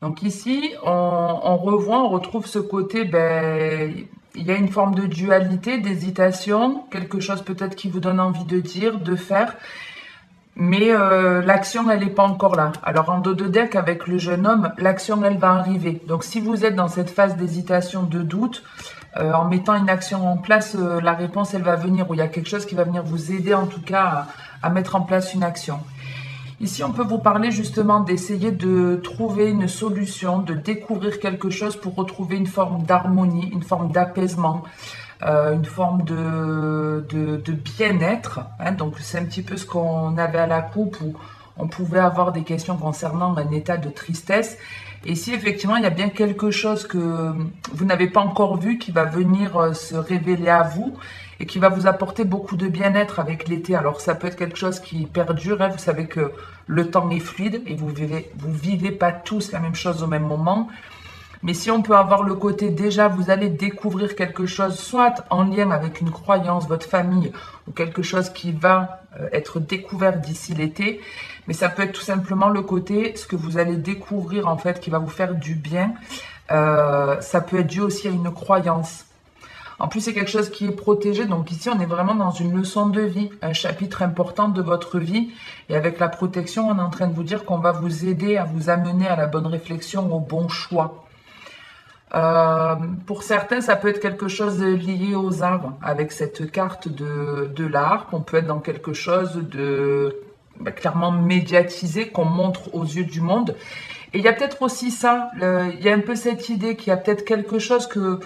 Donc ici, on revoit, on retrouve ce côté, ben, il y a une forme de dualité, d'hésitation, quelque chose peut-être qui vous donne envie de dire, de faire, mais l'action, elle n'est pas encore là. Alors en dos de deck, avec le jeune homme, l'action, elle va arriver. Donc si vous êtes dans cette phase d'hésitation, de doute, en mettant une action en place, la réponse, elle va venir, ou il y a quelque chose qui va venir vous aider en tout cas à mettre en place une action. Ici, on peut vous parler justement d'essayer de trouver une solution, de découvrir quelque chose pour retrouver une forme d'harmonie, une forme d'apaisement, une forme de bien-être, hein. Donc, c'est un petit peu ce qu'on avait à la coupe où on pouvait avoir des questions concernant un état de tristesse. Et si effectivement il y a bien quelque chose que vous n'avez pas encore vu qui va venir se révéler à vous et qui va vous apporter beaucoup de bien-être avec l'été. Alors ça peut être quelque chose qui perdure, hein. Vous savez que le temps est fluide et vous vivez pas tous la même chose au même moment. Mais si on peut avoir le côté déjà, vous allez découvrir quelque chose, soit en lien avec une croyance, votre famille, ou quelque chose qui va être découvert d'ici l'été. Mais ça peut être tout simplement le côté, ce que vous allez découvrir en fait, qui va vous faire du bien. Ça peut être dû aussi à une croyance. En plus, c'est quelque chose qui est protégé. Donc ici, on est vraiment dans une leçon de vie, un chapitre important de votre vie. Et avec la protection, on est en train de vous dire qu'on va vous aider à vous amener à la bonne réflexion, au bon choix. Pour certains, ça peut être quelque chose lié aux arts, avec cette carte de l'art. On peut être dans quelque chose de clairement médiatisé, qu'on montre aux yeux du monde. Et il y a peut-être aussi ça, il y a un peu cette idée qu'il y a peut-être quelque chose que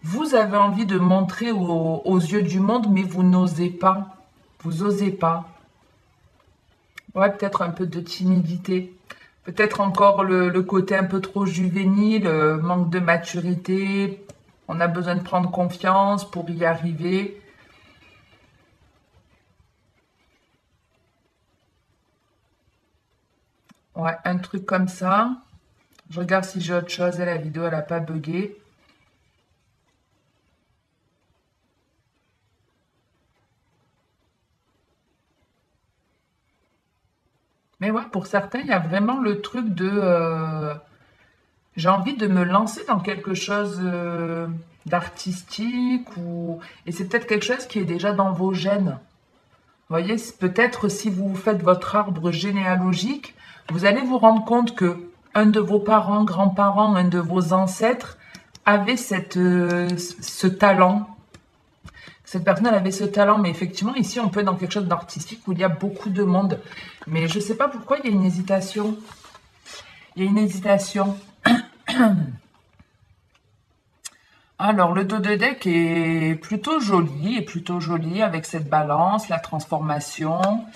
vous avez envie de montrer aux yeux du monde, mais vous n'osez pas. Vous osez pas. Ouais, peut-être un peu de timidité. Peut-être encore le côté un peu trop juvénile, manque de maturité. On a besoin de prendre confiance pour y arriver. Ouais, un truc comme ça. Je regarde si j'ai autre chose et la vidéo, elle n'a pas bugué. Mais ouais, pour certains, il y a vraiment le truc de j'ai envie de me lancer dans quelque chose d'artistique ou et c'est peut-être quelque chose qui est déjà dans vos gènes. Vous voyez, peut-être si vous faites votre arbre généalogique, vous allez vous rendre compte que un de vos parents, grands-parents, un de vos ancêtres avait ce talent. Cette personne, elle avait ce talent, mais effectivement, ici, on peut être dans quelque chose d'artistique où il y a beaucoup de monde. Mais je ne sais pas pourquoi il y a une hésitation. Il y a une hésitation. Alors, le dos de deck est plutôt joli avec cette balance, la transformation,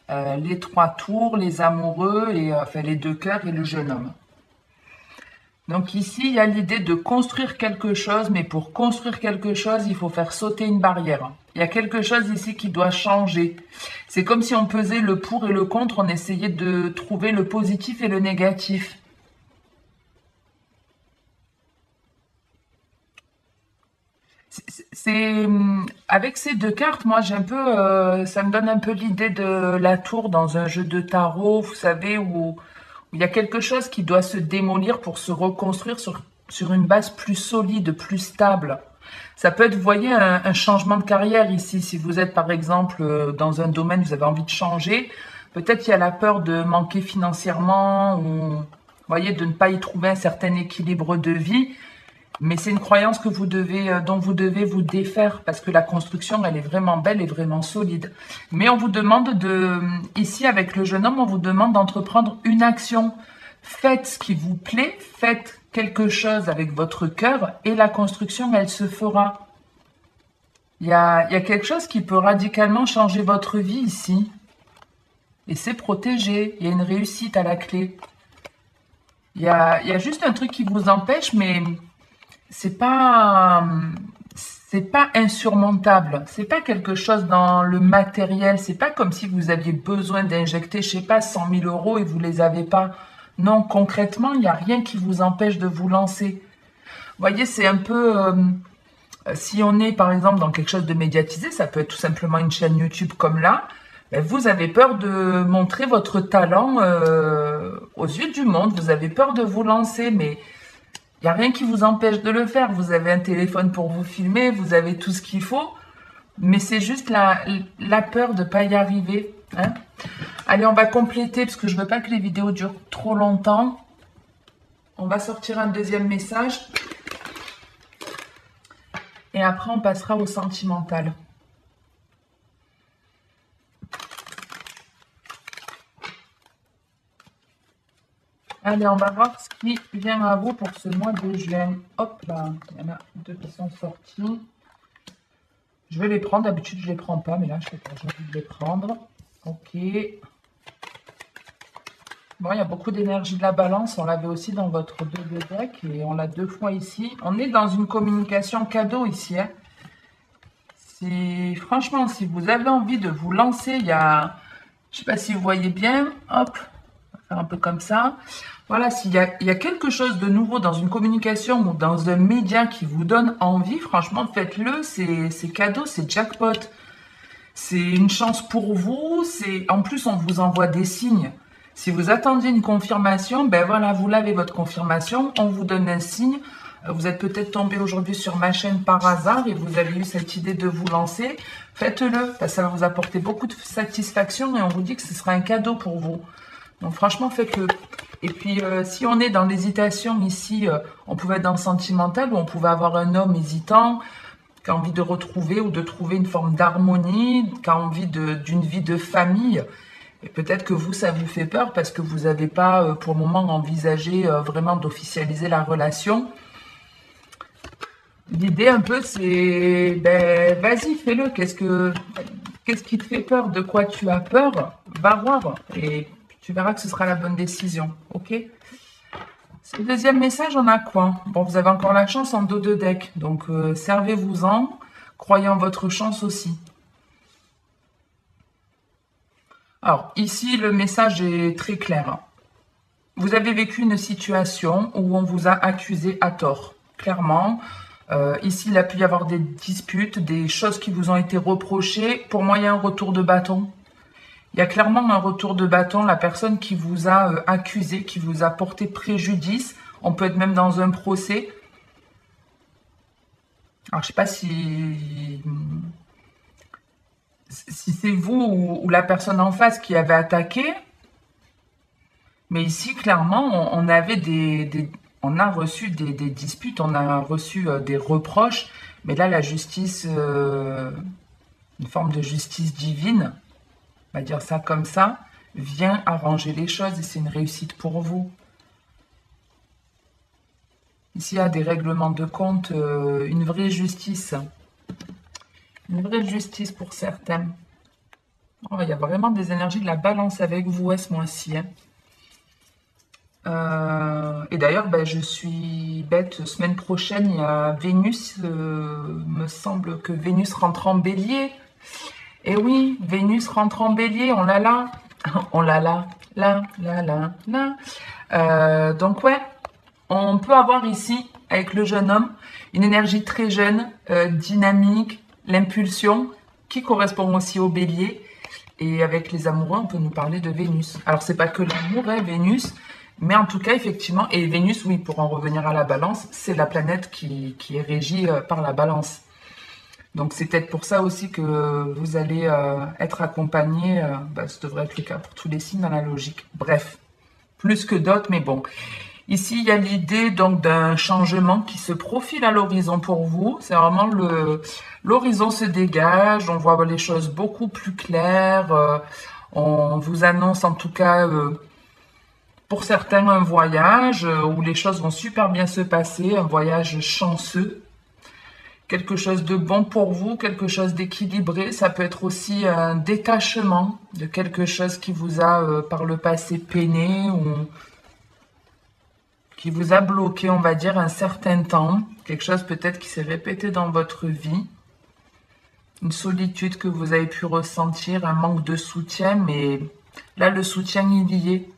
les trois tours, les amoureux, et enfin les deux cœurs et le jeune homme. Donc ici, il y a l'idée de construire quelque chose, mais pour construire quelque chose, il faut faire sauter une barrière. Il y a quelque chose ici qui doit changer. C'est comme si on pesait le pour et le contre, on essayait de trouver le positif et le négatif. Avec ces deux cartes, moi j'ai un peu, ça me donne un peu l'idée de la tour dans un jeu de tarot, vous savez, où il y a quelque chose qui doit se démolir pour se reconstruire sur une base plus solide, plus stable. Ça peut être, vous voyez, un changement de carrière ici. Si vous êtes par exemple dans un domaine, vous avez envie de changer, peut-être qu'il y a la peur de manquer financièrement ou, vous voyez, de ne pas y trouver un certain équilibre de vie. Mais c'est une croyance que dont vous devez vous défaire parce que la construction, elle est vraiment belle et vraiment solide. Mais on vous demande ici avec le jeune homme, on vous demande d'entreprendre une action. Faites ce qui vous plaît, faites quelque chose avec votre cœur et la construction, elle se fera. Il y a quelque chose qui peut radicalement changer votre vie ici. Et c'est protégé. Il y a une réussite à la clé. Il y a juste un truc qui vous empêche, mais c'est pas c'est pas insurmontable. C'est pas quelque chose dans le matériel. C'est pas comme si vous aviez besoin d'injecter, je sais pas, 100 000 euros et vous les avez pas. Non, concrètement, il n'y a rien qui vous empêche de vous lancer. Vous voyez, c'est un peu si on est par exemple dans quelque chose de médiatisé, ça peut être tout simplement une chaîne YouTube comme là. ben, vous avez peur de montrer votre talent aux yeux du monde. Vous avez peur de vous lancer, mais il n'y a rien qui vous empêche de le faire. Vous avez un téléphone pour vous filmer, vous avez tout ce qu'il faut. Mais c'est juste la peur de ne pas y arriver. Hein. Allez, on va compléter parce que je ne veux pas que les vidéos durent trop longtemps. On va sortir un deuxième message. Et après, on passera au sentimental. Allez, on va voir ce qui vient à vous pour ce mois de juin. Hop là, il y en a deux qui sont sortis. Je vais les prendre. D'habitude, je ne les prends pas, mais là, je n'ai pas envie de les prendre. Ok. Bon, il y a beaucoup d'énergie de la balance. On l'avait aussi dans votre 2 de deck et on l'a 2 fois ici. On est dans une communication cadeau ici. Hein. Franchement, si vous avez envie de vous lancer, il y a... Je ne sais pas si vous voyez bien. Hop, on va faire un peu comme ça. Voilà, il y a quelque chose de nouveau dans une communication ou dans un média qui vous donne envie, franchement, faites-le. C'est cadeau, c'est jackpot. C'est une chance pour vous. En plus, on vous envoie des signes. Si vous attendiez une confirmation, ben voilà, vous l'avez votre confirmation. On vous donne un signe. Vous êtes peut-être tombé aujourd'hui sur ma chaîne par hasard et vous avez eu cette idée de vous lancer. Faites-le, ça va vous apporter beaucoup de satisfaction et on vous dit que ce sera un cadeau pour vous. Donc franchement, faites-le. Et puis, si on est dans l'hésitation ici, on pouvait être dans le sentimental ou on pouvait avoir un homme hésitant qui a envie de retrouver ou de trouver une forme d'harmonie, qui a envie d'une vie de famille. Et peut-être que vous, ça vous fait peur parce que vous n'avez pas, pour le moment, envisagé vraiment d'officialiser la relation. L'idée un peu, c'est, ben, vas-y, fais-le. Qu'est-ce qui te fait peur? De quoi tu as peur? Va voir. Et tu verras que ce sera la bonne décision. Ok? Le deuxième message, on a quoi? Bon, vous avez encore la chance en dos de deck. Donc, servez-vous-en. Croyez en votre chance aussi. Alors, ici, le message est très clair. Vous avez vécu une situation où on vous a accusé à tort. Clairement, ici, il a pu y avoir des disputes, des choses qui vous ont été reprochées. Pour moi, il y a un retour de bâton. Il y a clairement un retour de bâton. La personne qui vous a accusé, qui vous a porté préjudice, on peut être même dans un procès. Alors, je ne sais pas si c'est vous ou la personne en face qui avait attaqué. Mais ici, clairement, on avait on a reçu des disputes, on a reçu des reproches. Mais là, la justice, une forme de justice divine, on va dire ça comme ça, vient arranger les choses et c'est une réussite pour vous. Ici, il y a des règlements de compte, une vraie justice. Une vraie justice pour certains. Oh, il y a vraiment des énergies de la balance avec vous ce mois-ci. Hein. Et d'ailleurs, ben, je suis bête, semaine prochaine, il y a Vénus, me semble que Vénus rentre en bélier. Et oui, Vénus rentre en bélier, on l'a là, on l'a là. Donc ouais, on peut avoir ici, avec le jeune homme, une énergie très jeune, dynamique, l'impulsion, qui correspond aussi au bélier. Et avec les amoureux, on peut nous parler de Vénus. Alors, c'est pas que l'amour, hein, Vénus, mais en tout cas, effectivement, et Vénus, oui, pour en revenir à la balance, c'est la planète qui est régie par la balance. Donc, c'est peut-être pour ça aussi que vous allez être accompagné. Ça devrait être le cas pour tous les signes dans la logique. Bref, plus que d'autres, mais bon. Ici, il y a l'idée donc d'un changement qui se profile à l'horizon pour vous. C'est vraiment l'horizon se dégage, on voit les choses beaucoup plus claires. On vous annonce en tout cas, pour certains, un voyage où les choses vont super bien se passer, un voyage chanceux. Quelque chose de bon pour vous, quelque chose d'équilibré. Ça peut être aussi un détachement de quelque chose qui vous a par le passé peiné ou qui vous a bloqué, on va dire, un certain temps. Quelque chose peut-être qui s'est répété dans votre vie. Une solitude que vous avez pu ressentir, un manque de soutien, mais là, le soutien, il y est.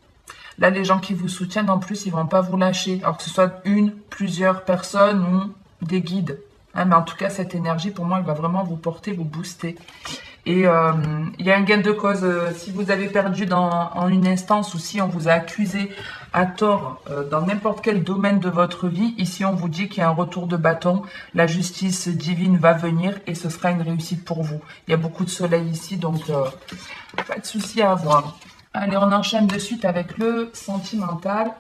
Là, les gens qui vous soutiennent, en plus, ils vont pas vous lâcher. Alors que ce soit une, plusieurs personnes ou des guides. Hein, mais en tout cas, cette énergie, pour moi, elle va vraiment vous porter, vous booster. Et il y a un gain de cause. Si vous avez perdu en une instance ou si on vous a accusé à tort dans n'importe quel domaine de votre vie, ici on vous dit qu'il y a un retour de bâton. La justice divine va venir et ce sera une réussite pour vous. Il y a beaucoup de soleil ici, donc pas de souci à avoir. Allez, on enchaîne de suite avec le sentimental.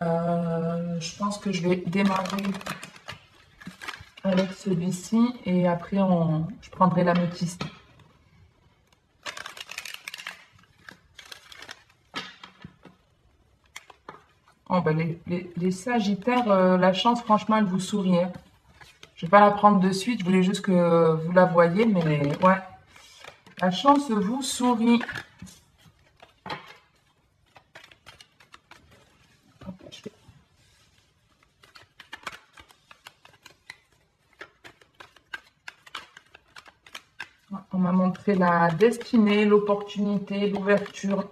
Je pense que je vais démarrer avec celui-ci et après je prendrai l'améthyste. Oh, ben les Sagittaires, la chance, franchement, elle vous sourit, hein. Je vais pas la prendre de suite, je voulais juste que vous la voyez, mais ouais, la chance vous sourit. On m'a montré la destinée, l'opportunité, l'ouverture.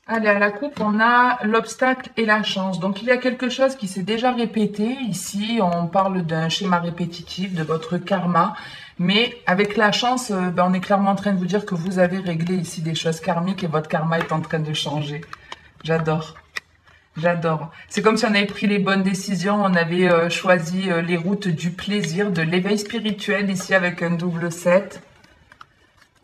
Allez, à la coupe, on a l'obstacle et la chance. Donc, il y a quelque chose qui s'est déjà répété. Ici, on parle d'un schéma répétitif, de votre karma. Mais avec la chance, ben, on est clairement en train de vous dire que vous avez réglé ici des choses karmiques et votre karma est en train de changer. J'adore. J'adore. C'est comme si on avait pris les bonnes décisions, on avait choisi les routes du plaisir, de l'éveil spirituel, ici avec un double 7.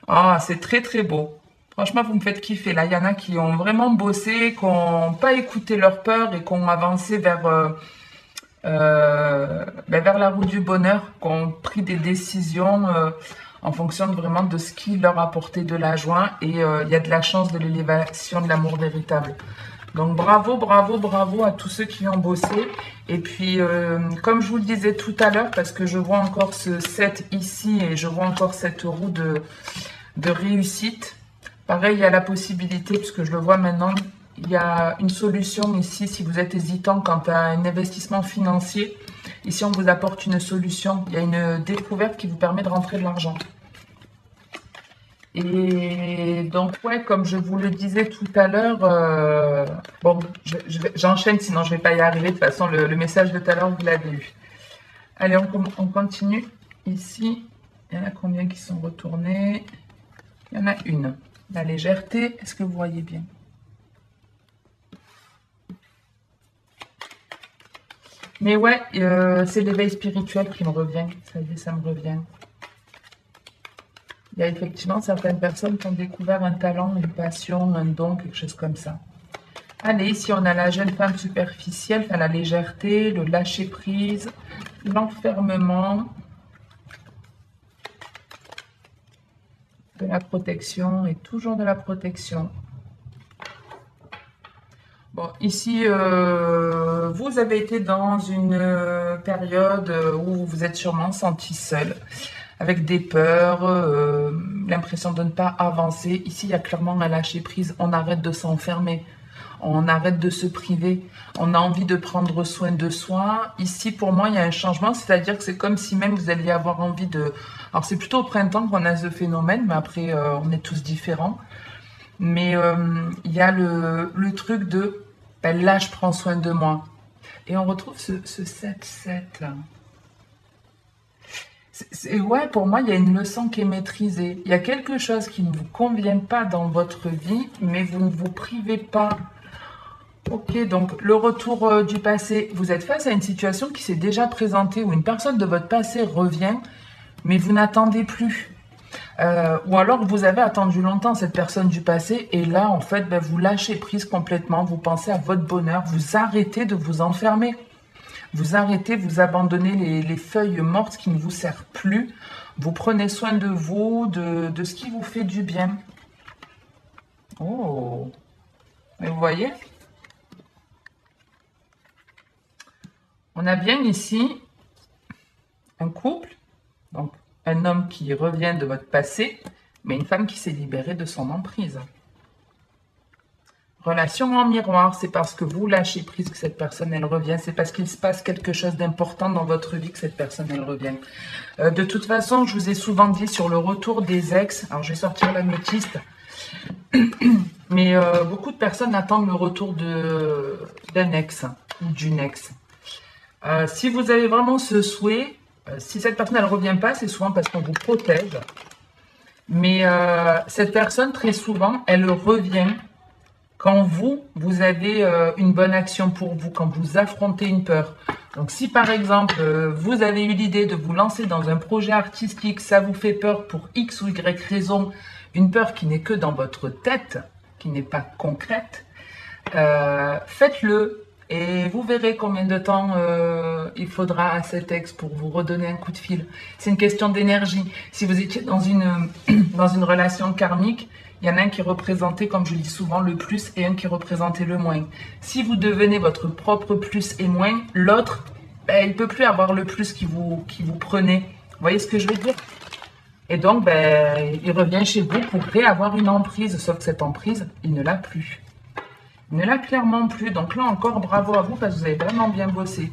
Ah, c'est très très beau. Franchement, vous me faites kiffer. Là, il y en a qui ont vraiment bossé, qui n'ont pas écouté leur peur et qui ont avancé ben, vers la route du bonheur, qui ont pris des décisions en fonction vraiment de ce qui leur apportait de la joie. Et il y a de la chance de l'élévation de l'amour véritable. Donc bravo, bravo, bravo à tous ceux qui ont bossé. Et puis, comme je vous le disais tout à l'heure, parce que je vois encore ce 7 ici et je vois encore cette roue de réussite. Pareil, il y a la possibilité, puisque je le vois maintenant, il y a une solution ici si vous êtes hésitant quant à un investissement financier. Ici, on vous apporte une solution. Il y a une découverte qui vous permet de rentrer de l'argent. Et donc, ouais, comme je vous le disais tout à l'heure, bon, j'enchaîne, sinon je ne vais pas y arriver. De toute façon, le message de tout à l'heure, vous l'avez eu. Allez, on continue. Ici, il y en a combien qui sont retournés? Il y en a une. La légèreté, est-ce que vous voyez bien? Mais ouais, c'est l'éveil spirituel qui me revient. Ça y est, ça me revient. Il y a effectivement certaines personnes qui ont découvert un talent, une passion, un don, quelque chose comme ça. Allez, ici on a la jeune femme superficielle, enfin, la légèreté, le lâcher-prise, l'enfermement, de la protection et toujours de la protection. Bon, ici, vous avez été dans une période où vous vous êtes sûrement senti seul, avec des peurs, l'impression de ne pas avancer. Ici, il y a clairement un lâcher-prise. On arrête de s'enfermer, on arrête de se priver. On a envie de prendre soin de soi. Ici, pour moi, il y a un changement, c'est-à-dire que c'est comme si même vous alliez avoir envie de... Alors, c'est plutôt au printemps qu'on a ce phénomène, mais après, on est tous différents. Mais il y a le truc de ben, là, je prends soin de moi. Et on retrouve ce 7-7 là. Ouais, pour moi, il y a une leçon qui est maîtrisée. Il y a quelque chose qui ne vous convient pas dans votre vie, mais vous ne vous privez pas. Ok, donc le retour du passé. Vous êtes face à une situation qui s'est déjà présentée où une personne de votre passé revient, mais vous n'attendez plus. Ou alors vous avez attendu longtemps cette personne du passé et là en fait ben, vous lâchez prise complètement, vous pensez à votre bonheur, vous arrêtez de vous enfermer, vous arrêtez, vous abandonnez les feuilles mortes qui ne vous servent plus, vous prenez soin de vous, de ce qui vous fait du bien. Oh, mais vous voyez, on a bien ici un couple, donc un homme qui revient de votre passé, mais une femme qui s'est libérée de son emprise. Relation en miroir, c'est parce que vous lâchez prise que cette personne, elle revient. C'est parce qu'il se passe quelque chose d'important dans votre vie que cette personne, elle revient. De toute façon, je vous ai souvent dit sur le retour des ex, alors je vais sortir l'améthyste, mais beaucoup de personnes attendent le retour d'un ex ou d'une ex. Si vous avez vraiment ce souhait, Si cette personne, elle ne revient pas, c'est souvent parce qu'on vous protège. Mais cette personne, très souvent, elle revient quand vous avez une bonne action pour vous, quand vous affrontez une peur. Donc si par exemple, vous avez eu l'idée de vous lancer dans un projet artistique, ça vous fait peur pour X ou Y raison, une peur qui n'est que dans votre tête, qui n'est pas concrète, faites-le et vous verrez combien de temps il faudra à cet ex pour vous redonner un coup de fil. C'est une question d'énergie. Si vous étiez dans dans une relation karmique, il y en a un qui représentait, comme je dis souvent, le plus et un qui représentait le moins. Si vous devenez votre propre plus et moins, l'autre, ben, il ne peut plus avoir le plus qui vous prenait. Vous voyez ce que je veux dire? Et donc, ben, il revient chez vous pour réavoir une emprise, sauf que cette emprise, il ne l'a plus. Il ne l'a clairement plus. Donc là encore, bravo à vous parce que vous avez vraiment bien bossé.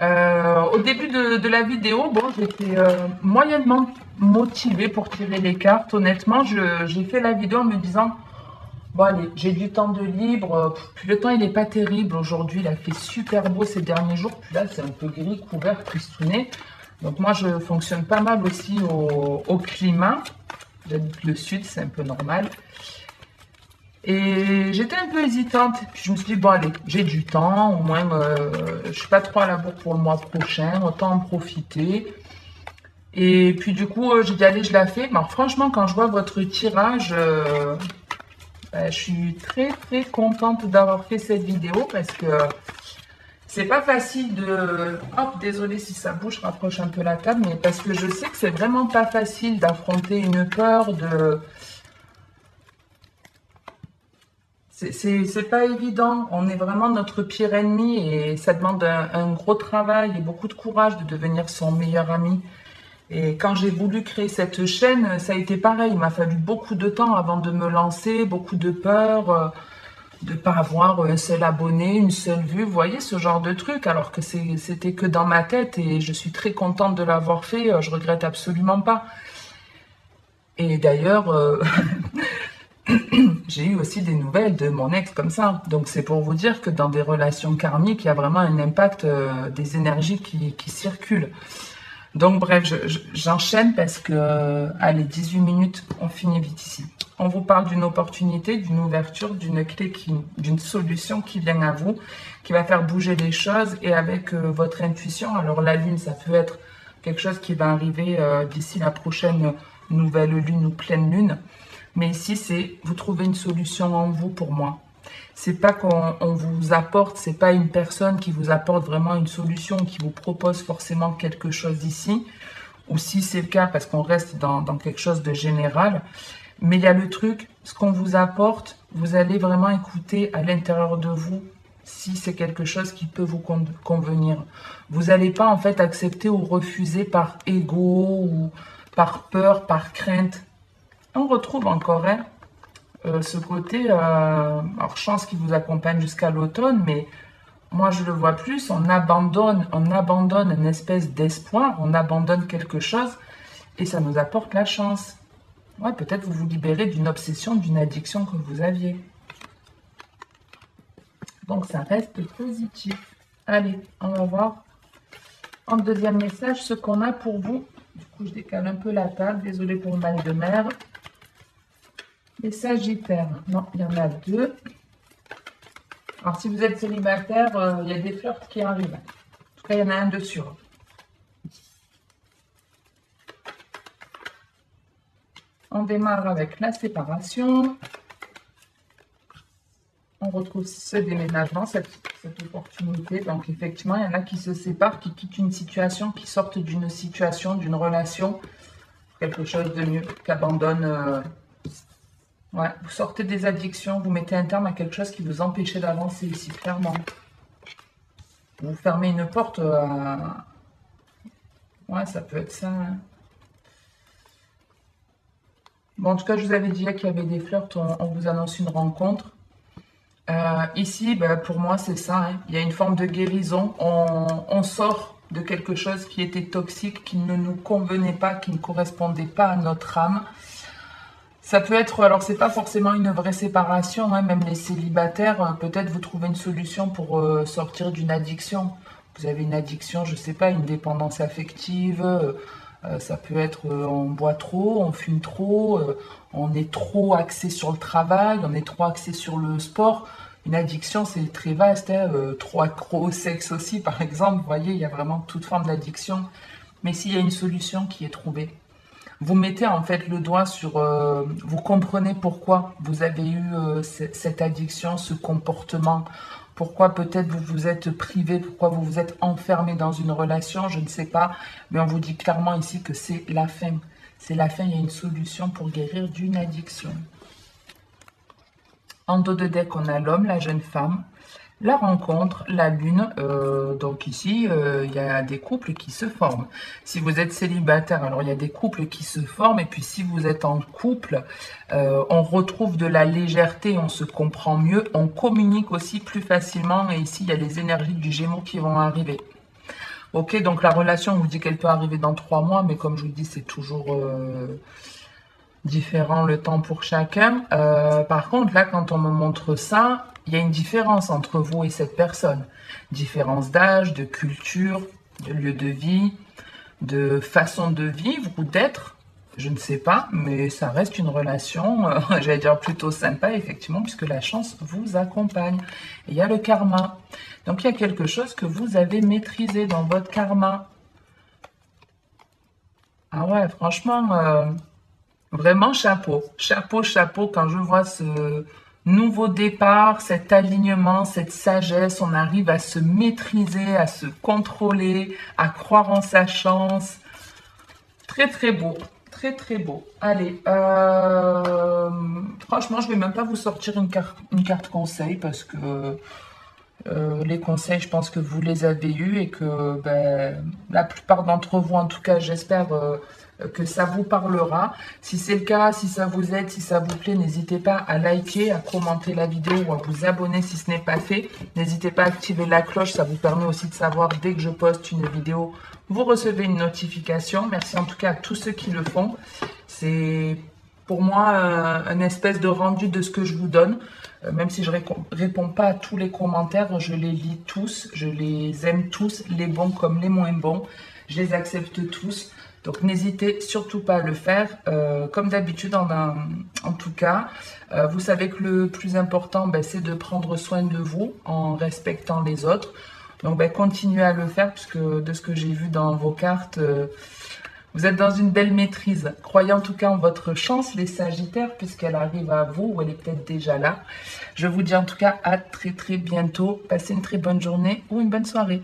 Au début de la vidéo, bon, j'étais moyennement motivée pour tirer les cartes. Honnêtement, j'ai fait la vidéo en me disant, bon allez, j'ai du temps de libre. Puis le temps, il n'est pas terrible. Aujourd'hui, il a fait super beau ces derniers jours. Puis là, c'est un peu gris, couvert, tristouné. Donc moi, je fonctionne pas mal aussi au climat. J'habite le sud, c'est un peu normal. Et j'étais un peu hésitante. Puis je me suis dit, bon allez, j'ai du temps, au moins je suis pas trop à la bourre pour le mois prochain, autant en profiter. Et puis du coup, j'ai dit, allez, je la fais. Mais alors, franchement, quand je vois votre tirage, je suis très très contente d'avoir fait cette vidéo parce que c'est pas facile de... Hop, désolé si ça bouge, je rapproche un peu la table, mais parce que je sais que c'est vraiment pas facile d'affronter une peur, de... C'est pas évident, on est vraiment notre pire ennemi et ça demande un gros travail et beaucoup de courage de devenir son meilleur ami. Et quand j'ai voulu créer cette chaîne, ça a été pareil, il m'a fallu beaucoup de temps avant de me lancer, beaucoup de peur, de ne pas avoir un seul abonné, une seule vue, vous voyez, ce genre de truc, alors que c'était que dans ma tête et je suis très contente de l'avoir fait, je regrette absolument pas. Et d'ailleurs, j'ai eu aussi des nouvelles de mon ex comme ça. Donc c'est pour vous dire que dans des relations karmiques, il y a vraiment un impact des énergies qui circulent. Donc bref, j'enchaîne parce que, allez, 18 minutes, on finit vite ici. On vous parle d'une opportunité, d'une ouverture, d'une clé, d'une solution qui vient à vous, qui va faire bouger les choses et avec votre intuition. Alors la lune, ça peut être quelque chose qui va arriver d'ici la prochaine nouvelle lune ou pleine lune. Mais ici, c'est vous trouvez une solution en vous pour moi. C'est pas qu'on vous apporte, c'est pas une personne qui vous apporte vraiment une solution, qui vous propose forcément quelque chose ici. Ou si c'est le cas, parce qu'on reste dans quelque chose de général. Mais il y a le truc, ce qu'on vous apporte, vous allez vraiment écouter à l'intérieur de vous si c'est quelque chose qui peut vous convenir. Vous n'allez pas en fait accepter ou refuser par ego ou par peur, par crainte. On retrouve encore ce côté, alors chance qui vous accompagne jusqu'à l'automne, mais moi je le vois plus, on abandonne une espèce d'espoir, on abandonne quelque chose et ça nous apporte la chance. Ouais, peut-être vous vous libérez d'une obsession, d'une addiction que vous aviez. Donc ça reste positif. Allez, on va voir en deuxième message ce qu'on a pour vous. Du coup, je décale un peu la table, désolé pour le mal de mer. Les Sagittaires, non, il y en a deux. Alors, si vous êtes célibataire, il y a des flirts qui arrivent. En tout cas, il y en a un de sûr. On démarre avec la séparation. On retrouve ce déménagement, cette opportunité. Donc, effectivement, il y en a qui se séparent, qui quittent une situation, qui sortent d'une situation, d'une relation. Quelque chose de mieux, qui abandonnent... Ouais, vous sortez des addictions, vous mettez un terme à quelque chose qui vous empêchait d'avancer ici, clairement. Vous fermez une porte à... Ouais, ça peut être ça. Hein. Bon, en tout cas, je vous avais dit qu'il y avait des flirts, on vous annonce une rencontre. Ici, ben, pour moi, c'est ça. Hein. Il y a une forme de guérison. On sort de quelque chose qui était toxique, qui ne nous convenait pas, qui ne correspondait pas à notre âme. Ça peut être, alors c'est pas forcément une vraie séparation, hein, même les célibataires, peut-être vous trouvez une solution pour sortir d'une addiction. Vous avez une addiction, je sais pas, une dépendance affective. Ça peut être on boit trop, on fume trop, on est trop axé sur le travail, on est trop axé sur le sport. Une addiction, c'est très vaste, hein, trop accro au sexe aussi, par exemple. Vous voyez, il y a vraiment toute forme d'addiction. Mais s'il y a une solution qui est trouvée, vous mettez en fait le doigt sur, vous comprenez pourquoi vous avez eu cette addiction, ce comportement, pourquoi peut-être vous vous êtes privé, pourquoi vous vous êtes enfermé dans une relation, je ne sais pas, mais on vous dit clairement ici que c'est la fin. C'est la fin, il y a une solution pour guérir d'une addiction. En dos de deck, on a l'homme, la jeune femme, la rencontre, la lune. Donc ici, il y a des couples qui se forment. Si vous êtes célibataire, alors il y a des couples qui se forment. Et puis si vous êtes en couple, on retrouve de la légèreté, on se comprend mieux, on communique aussi plus facilement. Et ici, il y a les énergies du Gémeaux qui vont arriver. Ok, donc la relation, on vous dit qu'elle peut arriver dans 3 mois, mais comme je vous dis, c'est toujours différent le temps pour chacun. Par contre, là, quand on me montre ça, il y a une différence entre vous et cette personne. Différence d'âge, de culture, de lieu de vie, de façon de vivre ou d'être. Je ne sais pas, mais ça reste une relation, j'allais dire plutôt sympa, effectivement, puisque la chance vous accompagne. Et il y a le karma. Donc, il y a quelque chose que vous avez maîtrisé dans votre karma. Ah ouais, franchement, vraiment chapeau. Chapeau, chapeau, quand je vois ce nouveau départ, cet alignement, cette sagesse, on arrive à se maîtriser, à se contrôler, à croire en sa chance. Très, très beau. Très, très beau. Allez, franchement, je vais même pas vous sortir une carte conseil parce que les conseils, je pense que vous les avez eus et que ben, la plupart d'entre vous, en tout cas, j'espère que ça vous parlera. Si c'est le cas, si ça vous aide, si ça vous plaît, n'hésitez pas à liker, à commenter la vidéo ou à vous abonner si ce n'est pas fait. N'hésitez pas à activer la cloche, ça vous permet aussi de savoir dès que je poste une vidéo, vous recevez une notification. Merci en tout cas à tous ceux qui le font. C'est pour moi un espèce de rendu de ce que je vous donne. Même si je ne réponds pas à tous les commentaires, je les lis tous, je les aime tous, les bons comme les moins bons. Je les accepte tous. Donc n'hésitez surtout pas à le faire. Comme d'habitude, en tout cas, vous savez que le plus important, ben, c'est de prendre soin de vous en respectant les autres. Donc ben, continuez à le faire, puisque de ce que j'ai vu dans vos cartes, vous êtes dans une belle maîtrise. Croyez en tout cas en votre chance, les Sagittaires, puisqu'elle arrive à vous, ou elle est peut-être déjà là. Je vous dis en tout cas à très très bientôt. Passez une très bonne journée ou une bonne soirée.